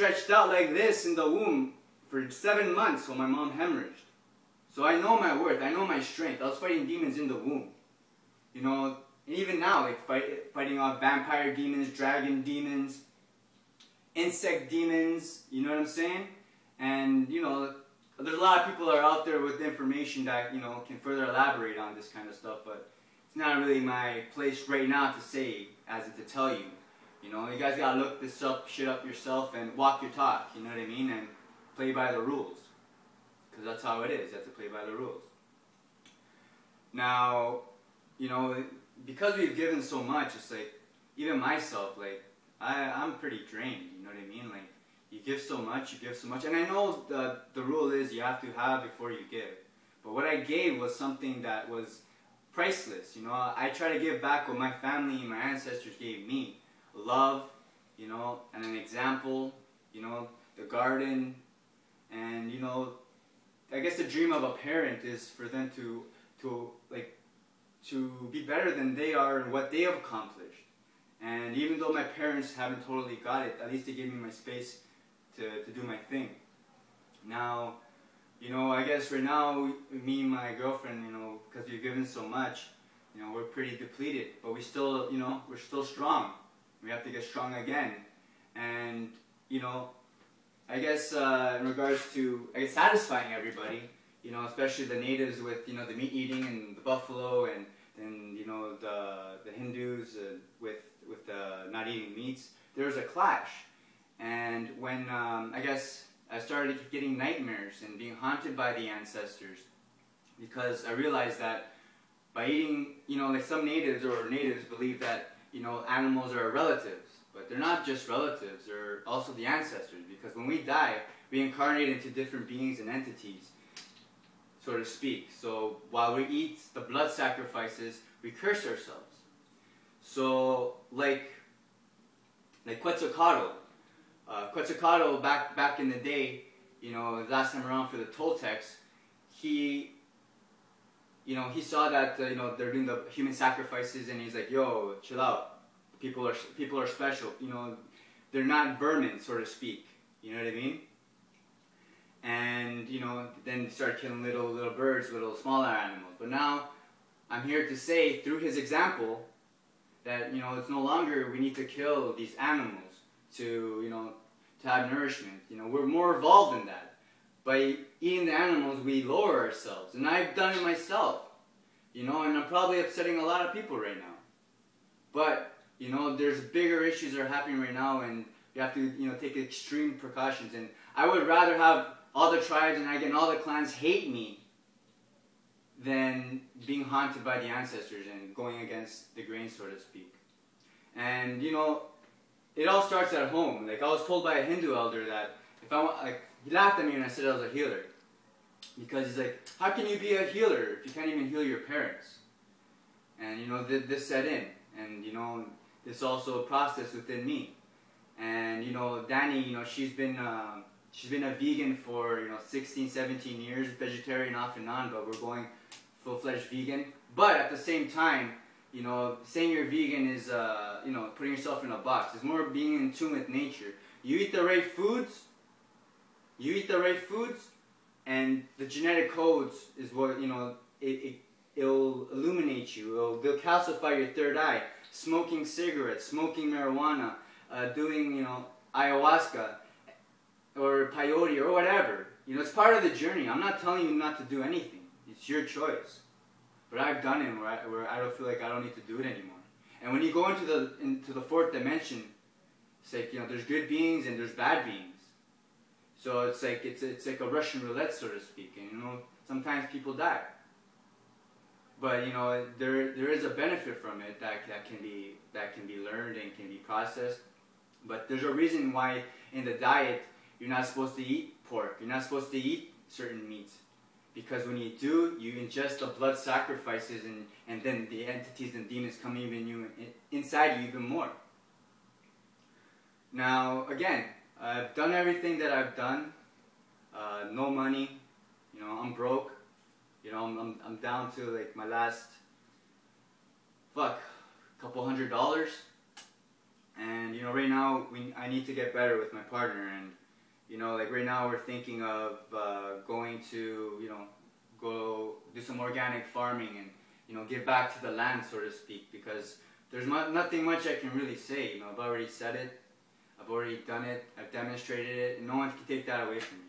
stretched out like this in the womb for 7 months while my mom hemorrhaged. So I know my worth, I know my strength. I was fighting demons in the womb. You know, and even now, like fighting off vampire demons, dragon demons, insect demons, you know what I'm saying? And, you know, there's a lot of people that are out there with information that, you know, can further elaborate on this kind of stuff, but it's not really my place right now to say, as in to tell you. You know, you guys gotta look this shit up yourself and walk your talk, you know what I mean? And play by the rules. Because that's how it is, you have to play by the rules. Now, you know, because we've given so much, it's like, even myself, like, I'm pretty drained, you know what I mean? Like, you give so much, and I know the rule is you have to have before you give. But what I gave was something that was priceless, you know? I try to give back what my family and my ancestors gave me. Love, you know, and an example, you know, the garden, and, you know, I guess the dream of a parent is for them to be better than they are in what they have accomplished. And even though my parents haven't totally got it, at least they gave me my space to do my thing. Now, you know, I guess right now, me and my girlfriend, you know, because we've given so much, you know, we're pretty depleted, but we still, you know, we're still strong. We have to get strong again. And, you know, I guess in regards to, I guess, satisfying everybody, you know, especially the natives with, you know, the meat eating and the buffalo, and then, you know, the Hindus with not eating meats, there was a clash. And when, I guess, I started getting nightmares and being haunted by the ancestors, because I realized that by eating, you know, like some natives believe that, you know, animals are relatives, but they're not just relatives, they're also the ancestors, because when we die, we incarnate into different beings and entities, so to speak. So while we eat the blood sacrifices, we curse ourselves. So like Quetzalcoatl, back in the day, you know, last time around for the Toltecs, he saw that you know, they're doing the human sacrifices, and he's like, yo, chill out. People are special. You know, they're not vermin, so to speak. You know what I mean? And, you know, then start killing little birds, little smaller animals. But now, I'm here to say, through his example, that, you know, it's no longer we need to kill these animals to, you know, to have nourishment. You know, we're more evolved than that. By eating the animals, we lower ourselves. And I've done it myself. You know, and I'm probably upsetting a lot of people right now. But, you know, there's bigger issues that are happening right now, and you have to, you know, take extreme precautions. And I would rather have all the tribes and again all the clans hate me than being haunted by the ancestors and going against the grain, so to speak. And, you know, it all starts at home. Like, I was told by a Hindu elder that if I want, like, he laughed at me when I said I was a healer. Because he's like, how can you be a healer if you can't even heal your parents? And, you know, this set in. And, you know, this also a process within me. And, you know, Danie, you know, she's been a vegan for, you know, 16, 17 years, vegetarian off and on, but we're going full-fledged vegan. But at the same time, you know, saying you're vegan is, you know, putting yourself in a box. It's more being in tune with nature. You eat the right foods, and the genetic codes is what, you know, it'll illuminate you. They'll calcify your third eye. Smoking cigarettes, smoking marijuana, doing, you know, ayahuasca, or peyote, or whatever. You know, it's part of the journey. I'm not telling you not to do anything. It's your choice. But I've done it where I don't feel like I don't need to do it anymore. And when you go into the fourth dimension, it's like, you know, there's good beings and there's bad beings. So it's like a Russian roulette, so to speak. And, you know, sometimes people die. But, you know, there is a benefit from it that can be learned and can be processed. But there's a reason why in the diet you're not supposed to eat pork. You're not supposed to eat certain meats. Because when you do, you ingest the blood sacrifices, and then the entities and demons come inside you even more. Now, again, I've done everything that I've done. No money. You know, I'm broke. You know, I'm down to like my last, couple $100. And, you know, right now, I need to get better with my partner. And, you know, like right now we're thinking of going to, you know, go do some organic farming and, you know, give back to the land, so to speak, because there's nothing much I can really say. You know, I've already said it, I've already done it, I've demonstrated it, and no one can take that away from me.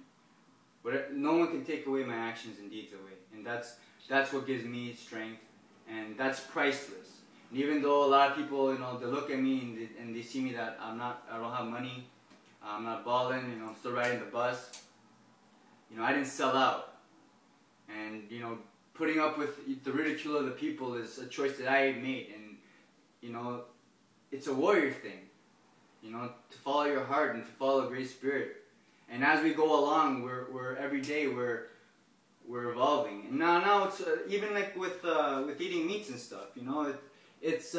But no one can take away my actions and deeds away, and that's what gives me strength, and that's priceless. And even though a lot of people, you know, they look at me and they see me that I don't have money, I'm not balling, you know, I'm still riding the bus. You know, I didn't sell out, and you know, putting up with the ridicule of the people is a choice that I made, and you know, it's a warrior thing. You know, to follow your heart and to follow a great spirit. And as we go along, we're every day we're evolving. And now it's even like with eating meats and stuff. You know, it's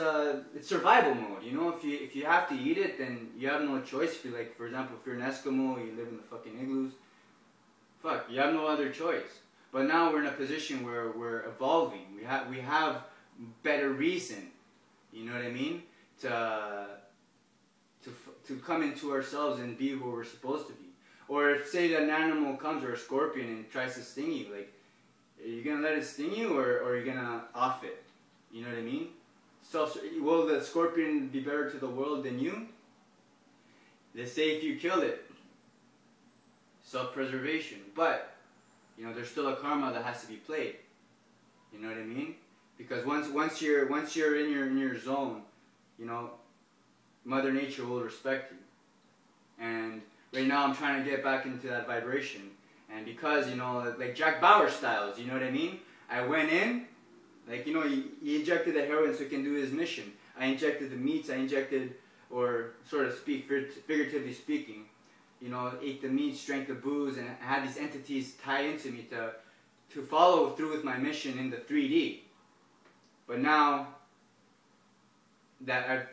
survival mode. You know, if you have to eat it, then you have no choice. If you like, for example, if you're an Eskimo, you live in the fucking igloos. Fuck, you have no other choice. But now we're in a position where we're evolving. We have better reason. You know what I mean? To come into ourselves and be who we're supposed to be. Or if, say, that an animal comes, or a scorpion, and tries to sting you, like, are you going to let it sting you, or are you going to off it? You know what I mean? So, will the scorpion be better to the world than you? They say if you kill it, self-preservation. But, you know, there's still a karma that has to be played. You know what I mean? Because once you're in your zone, you know, Mother Nature will respect you. And right now I'm trying to get back into that vibration. And because, you know, like Jack Bauer styles, you know what I mean? I went in, like, you know, he injected the heroin so he can do his mission. I injected the meats, I injected, or sort of speak, figuratively speaking, you know, ate the meat, drank the booze, and I had these entities tie into me to follow through with my mission in the 3D. But now that I've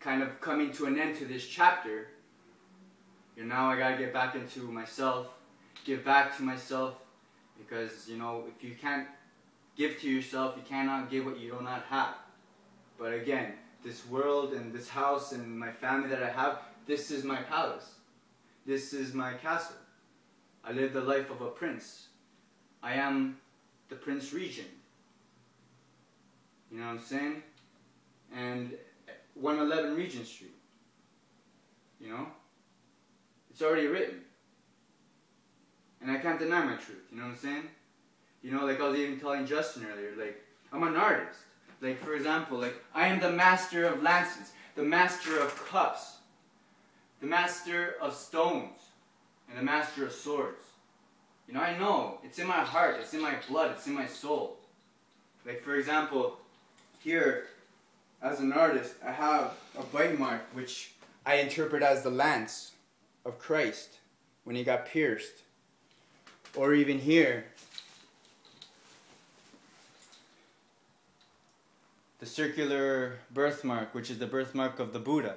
kind of coming to an end to this chapter, you know, now I gotta get back into myself, give back to myself, because, you know, if you can't give to yourself, you cannot give what you do not have. But again, this world and this house and my family that I have, this is my palace. This is my castle. I live the life of a prince. I am the Prince Regent. You know what I'm saying? And 111 Regent Street. You know? It's already written. And I can't deny my truth, you know what I'm saying? You know, like I was even telling Justin earlier, like, I'm an artist. Like, for example, like, I am the master of lances, the master of cups, the master of stones, and the master of swords. You know, I know. It's in my heart, it's in my blood, it's in my soul. Like, for example, here, as an artist, I have a bite mark which I interpret as the lance of Christ when he got pierced. Or even here, the circular birthmark, which is the birthmark of the Buddha.